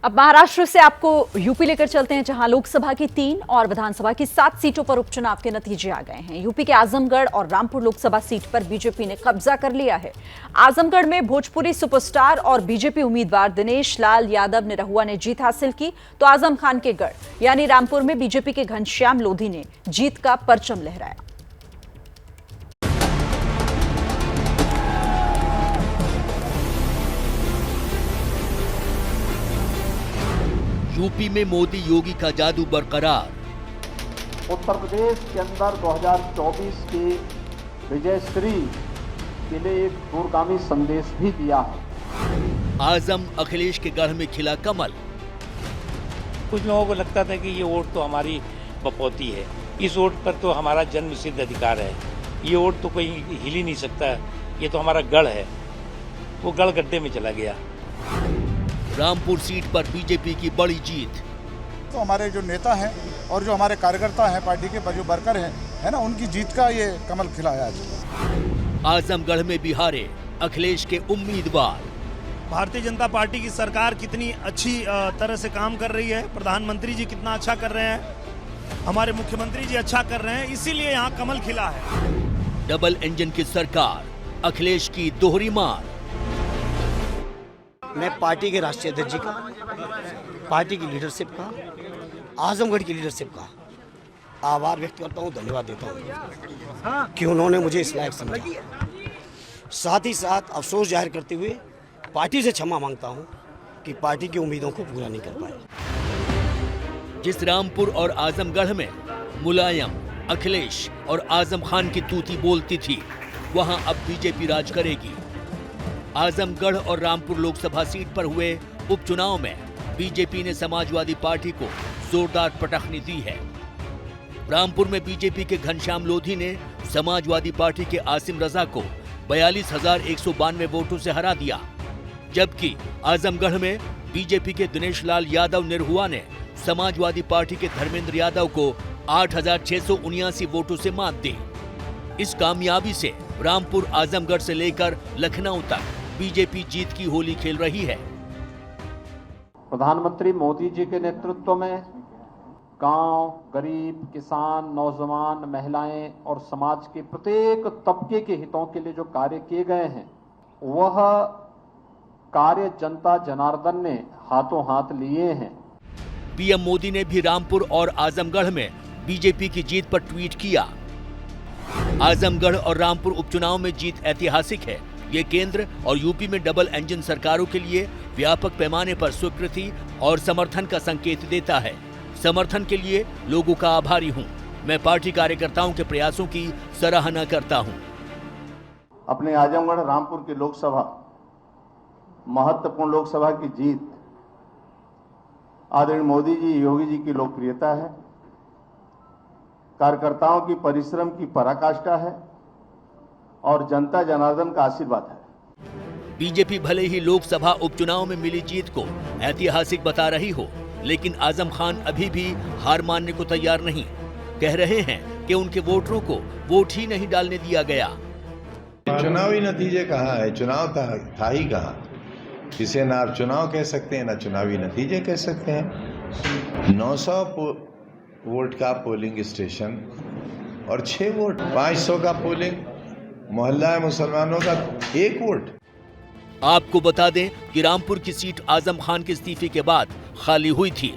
अब महाराष्ट्र से आपको यूपी लेकर चलते हैं, जहां लोकसभा की 3 और विधानसभा की 7 सीटों पर उपचुनाव के नतीजे आ गए हैं। यूपी के आजमगढ़ और रामपुर लोकसभा सीट पर बीजेपी ने कब्जा कर लिया है। आजमगढ़ में भोजपुरी सुपरस्टार और बीजेपी उम्मीदवार दिनेश लाल यादव निरहुआ ने जीत हासिल की, तो आजम खान के गढ़ यानी रामपुर में बीजेपी के घनश्याम लोधी ने जीत का परचम लहराया। यूपी में मोदी योगी का जादू बरकरार। उत्तर प्रदेश के अंदर 2024 की विजयश्री के लिए एक दूरगामी संदेश भी दिया है। आजम अखिलेश के गढ़ में खिला कमल। कुछ लोगों को लगता था कि ये वोट तो हमारी बपौती है, इस वोट पर तो हमारा जन्मसिद्ध अधिकार है, ये वोट तो कोई हिल ही नहीं सकता, ये तो हमारा गढ़ है। वो गढ़ गड्ढे में चला गया। रामपुर सीट पर बीजेपी की बड़ी जीत। तो हमारे जो नेता हैं और जो हमारे कार्यकर्ता हैं, पार्टी के जो वर्कर हैं, है ना, उनकी जीत का ये कमल खिला है आज। आजमगढ़ में बिहारे अखिलेश के उम्मीदवार। भारतीय जनता पार्टी की सरकार कितनी अच्छी तरह से काम कर रही है, प्रधानमंत्री जी कितना अच्छा कर रहे हैं, हमारे मुख्यमंत्री जी अच्छा कर रहे हैं, इसीलिए यहाँ कमल खिला है। डबल इंजन की सरकार, अखिलेश की दोहरी मार। मैं पार्टी के राष्ट्रीय अध्यक्ष जी का, पार्टी की लीडरशिप का, आजमगढ़ की लीडरशिप का आभार व्यक्त करता हूं, धन्यवाद देता हूं कि उन्होंने मुझे इस लायक समझा। साथ ही साथ अफसोस जाहिर करते हुए पार्टी से क्षमा मांगता हूं कि पार्टी की उम्मीदों को पूरा नहीं कर पाए। जिस रामपुर और आजमगढ़ में मुलायम, अखिलेश और आजम खान की तूती बोलती थी, वहां अब बीजेपी राज करेगी। आजमगढ़ और रामपुर लोकसभा सीट पर हुए उपचुनाव में बीजेपी ने समाजवादी पार्टी को जोरदार पटखनी दी है। रामपुर में बीजेपी के घनश्याम लोधी ने समाजवादी पार्टी के आसिम रजा को 42,192 वोटों से हरा दिया, जबकि आजमगढ़ में बीजेपी के दिनेश लाल यादव निरहुआ ने समाजवादी पार्टी के धर्मेंद्र यादव को 8,679 वोटों से मात दी। इस कामयाबी से रामपुर, आजमगढ़ से लेकर लखनऊ तक बीजेपी जीत की होली खेल रही है। प्रधानमंत्री मोदी जी के नेतृत्व में गांव, गरीब, किसान, नौजवान, महिलाएं और समाज के प्रत्येक तबके के हितों के लिए जो कार्य किए गए हैं, वह कार्य जनता जनार्दन ने हाथों हाथ लिए हैं। पीएम मोदी ने भी रामपुर और आजमगढ़ में बीजेपी की जीत पर ट्वीट किया। आजमगढ़ और रामपुर उपचुनाव में जीत ऐतिहासिक है। ये केंद्र और यूपी में डबल इंजन सरकारों के लिए व्यापक पैमाने पर स्वीकृति और समर्थन का संकेत देता है। समर्थन के लिए लोगों का आभारी हूं। मैं पार्टी कार्यकर्ताओं के प्रयासों की सराहना करता हूं। अपने आजमगढ़ रामपुर की लोकसभा, महत्वपूर्ण लोकसभा की जीत आदरणीय मोदी जी, योगी जी की लोकप्रियता है, कार्यकर्ताओं की परिश्रम की पराकाष्ठा है और जनता जनार्दन का आशीर्वाद है। बीजेपी भले ही लोकसभा उपचुनाव में मिली जीत को ऐतिहासिक बता रही हो, लेकिन आजम खान अभी भी हार मानने को तैयार नहीं। कह रहे हैं कि उनके वोटरों को वोट ही नहीं डालने दिया गया। चुनावी नतीजे कहाँ है? चुनाव था ही कहाँ? इसे ना आप चुनाव कह सकते हैं, ना चुनावी नतीजे कह सकते हैं। 900 वोट का पोलिंग स्टेशन और 6 वोट, 500 का पोलिंग मोहल्ला मुसलमानों का 1 वोट। आपको बता दें कि रामपुर की सीट आजम खान के इस्तीफे के बाद खाली हुई थी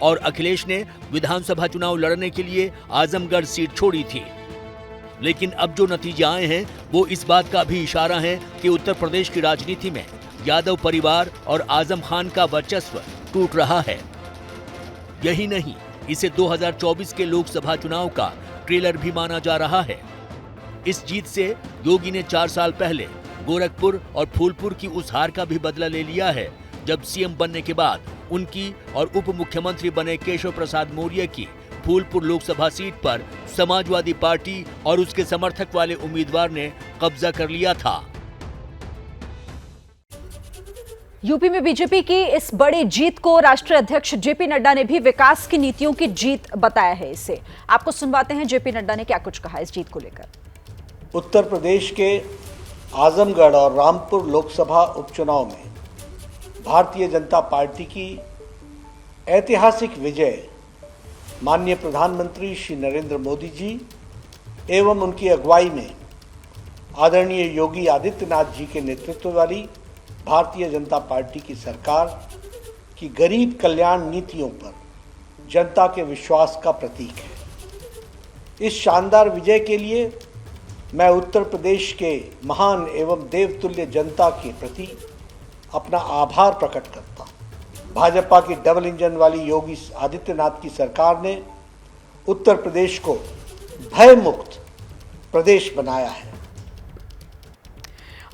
और अखिलेश ने विधानसभा चुनाव लड़ने के लिए आजमगढ़ सीट छोड़ी थी। लेकिन अब जो नतीजे आए हैं वो इस बात का भी इशारा है कि उत्तर प्रदेश की राजनीति में यादव परिवार और आजम खान का वर्चस्व टूट रहा है। यही नहीं, इसे 2024 के लोकसभा चुनाव का ट्रेलर भी माना जा रहा है। इस जीत से योगी ने 4 साल पहले गोरखपुर और फूलपुर की उस हार का भी बदला ले लिया है, जब सीएम बनने के बाद उनकी और उप मुख्यमंत्री बने केशव प्रसाद मौर्य की फूलपुर लोकसभा सीट पर समाजवादी पार्टी और उसके समर्थक वाले उम्मीदवार ने कब्जा कर लिया था। यूपी में बीजेपी की इस बड़ी जीत को राष्ट्रीय अध्यक्ष जेपी नड्डा ने भी विकास की नीतियों की जीत बताया है। इसे आपको सुनवाते हैं जेपी नड्डा ने क्या कुछ कहा इस जीत को लेकर। उत्तर प्रदेश के आजमगढ़ और रामपुर लोकसभा उपचुनाव में भारतीय जनता पार्टी की ऐतिहासिक विजय माननीय प्रधानमंत्री श्री नरेंद्र मोदी जी एवं उनकी अगुवाई में आदरणीय योगी आदित्यनाथ जी के नेतृत्व वाली भारतीय जनता पार्टी की सरकार की गरीब कल्याण नीतियों पर जनता के विश्वास का प्रतीक है। इस शानदार विजय के लिए मैं उत्तर प्रदेश के महान एवं देवतुल्य जनता के प्रति अपना आभार प्रकट करता हूँ। भाजपा की डबल इंजन वाली योगी आदित्यनाथ की सरकार ने उत्तर प्रदेश को भय मुक्त प्रदेश बनाया है।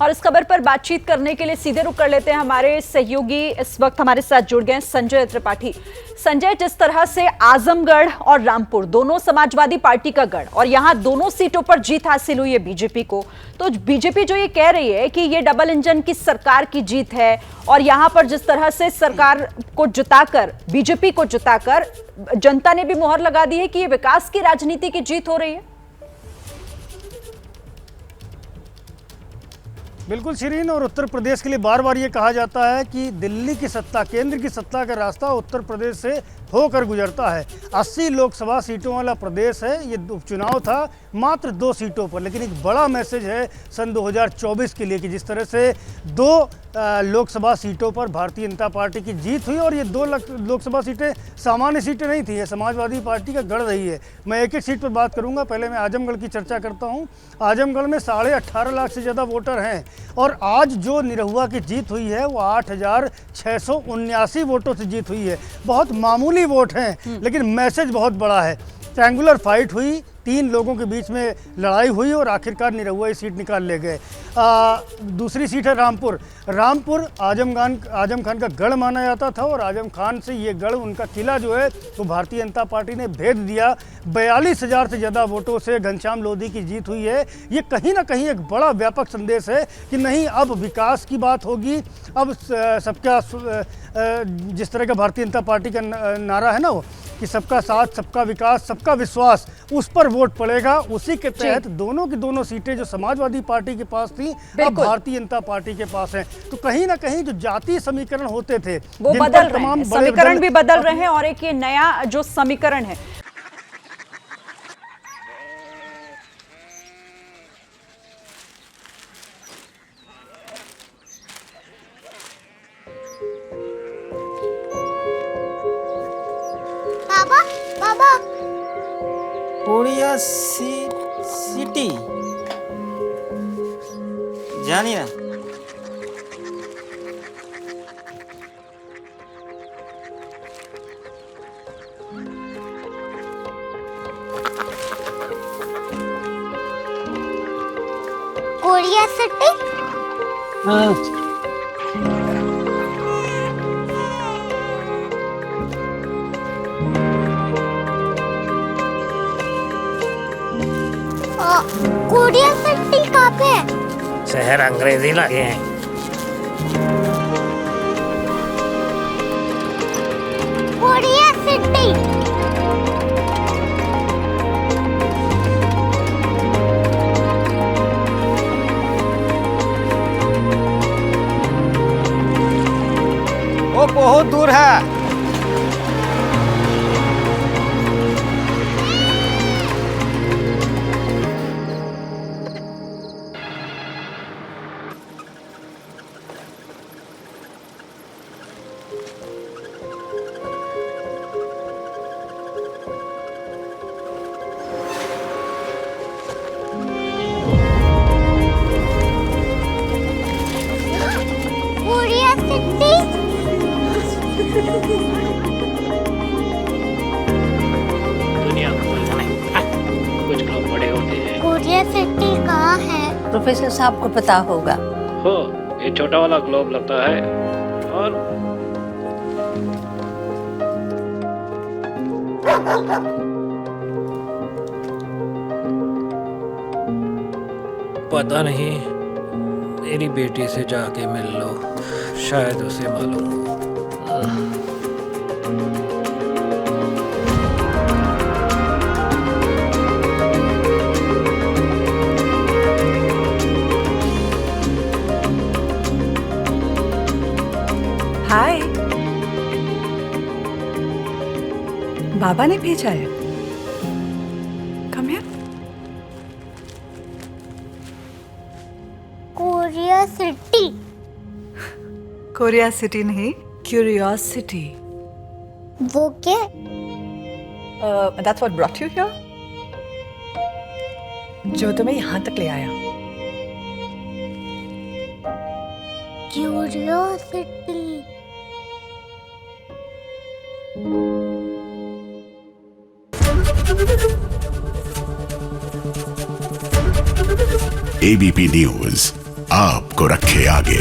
और इस खबर पर बातचीत करने के लिए सीधे रुख कर लेते हैं हमारे सहयोगी इस वक्त हमारे साथ जुड़ गए संजय त्रिपाठी। संजय, जिस तरह से आजमगढ़ और रामपुर दोनों समाजवादी पार्टी का गढ़ और यहां दोनों सीटों पर जीत हासिल हुई है बीजेपी को, तो बीजेपी जो ये कह रही है कि ये डबल इंजन की सरकार की जीत है और यहां पर जिस तरह से सरकार को जिताकर बीजेपी को जिताकर जनता ने भी मुहर लगा दी है कि ये विकास की राजनीति की जीत हो रही है। बिल्कुल शिरीन, और उत्तर प्रदेश के लिए बार बार ये कहा जाता है कि दिल्ली की सत्ता, केंद्र की सत्ता का रास्ता उत्तर प्रदेश से होकर गुजरता है। 80 लोकसभा सीटों वाला प्रदेश है। ये उपचुनाव था मात्र 2 सीटों पर, लेकिन एक बड़ा मैसेज है सन 2024 के लिए कि जिस तरह से 2 लोकसभा सीटों पर भारतीय जनता पार्टी की जीत हुई और ये 2 लोकसभा सीटें सामान्य सीटें नहीं थी, ये समाजवादी पार्टी का गढ़ रही है। मैं एक एक सीट पर बात करूंगा। पहले मैं आजमगढ़ की चर्चा करता हूं। आजमगढ़ में 18.5 लाख से ज़्यादा वोटर हैं और आज जो निरहुआ की जीत हुई है वो 8,679 वोटों से जीत हुई है। बहुत मामूली वोट हैं, लेकिन मैसेज बहुत बड़ा है। ट्रायंगुलर फाइट हुई, 3 लोगों के बीच में लड़ाई हुई और आखिरकार निरहुआ ये सीट निकाल ले गए। दूसरी सीट है रामपुर। रामपुर आजम खान का गढ़ माना जाता था और आजम खान से ये गढ़, उनका किला जो है वो भारतीय जनता पार्टी ने भेद दिया। 42,000 से ज़्यादा वोटों से घनश्याम लोधी की जीत हुई है। ये कहीं ना कहीं एक बड़ा व्यापक संदेश है कि नहीं, अब विकास की बात होगी। अब सबका जिस तरह का भारतीय जनता पार्टी का नारा है ना वो कि सबका साथ, सबका विकास, सबका विश्वास, उस पर वोट पड़ेगा। उसी के तहत दोनों की दोनों सीटें जो समाजवादी पार्टी के पास थी अब भारतीय जनता पार्टी के पास हैं। तो कहीं ना कहीं जो जातीय समीकरण होते थे वो बदल रहे हैं, समीकरण भी बदल रहे हैं और एक ये नया जो समीकरण है कोरिया सिटी जानिए ना। Korea city? हाँ। कोरिया सिटी कहाँ पे है? शहर अंग्रेजी लगे हैं। Korea city. वो बहुत दूर है। दुनिया कुछ लोग बड़े होते हैं। कोरिया सिटी कहाँ है? प्रोफेसर साहब को पता होगा। हो, ये छोटा वाला ग्लोब लगता है और पता नहीं, मेरी बेटी से जाके मिल लो, शायद उसे मालूम हो। बाबा ने भेजा है। Come here. Korea city. Korea city नहीं, क्यूरियोसिटी। वो क्या? That's what brought you here? जो तुम्हें यहाँ तक ले आया। क्यूरियोसिटी। एबीपी न्यूज आपको रखे आगे।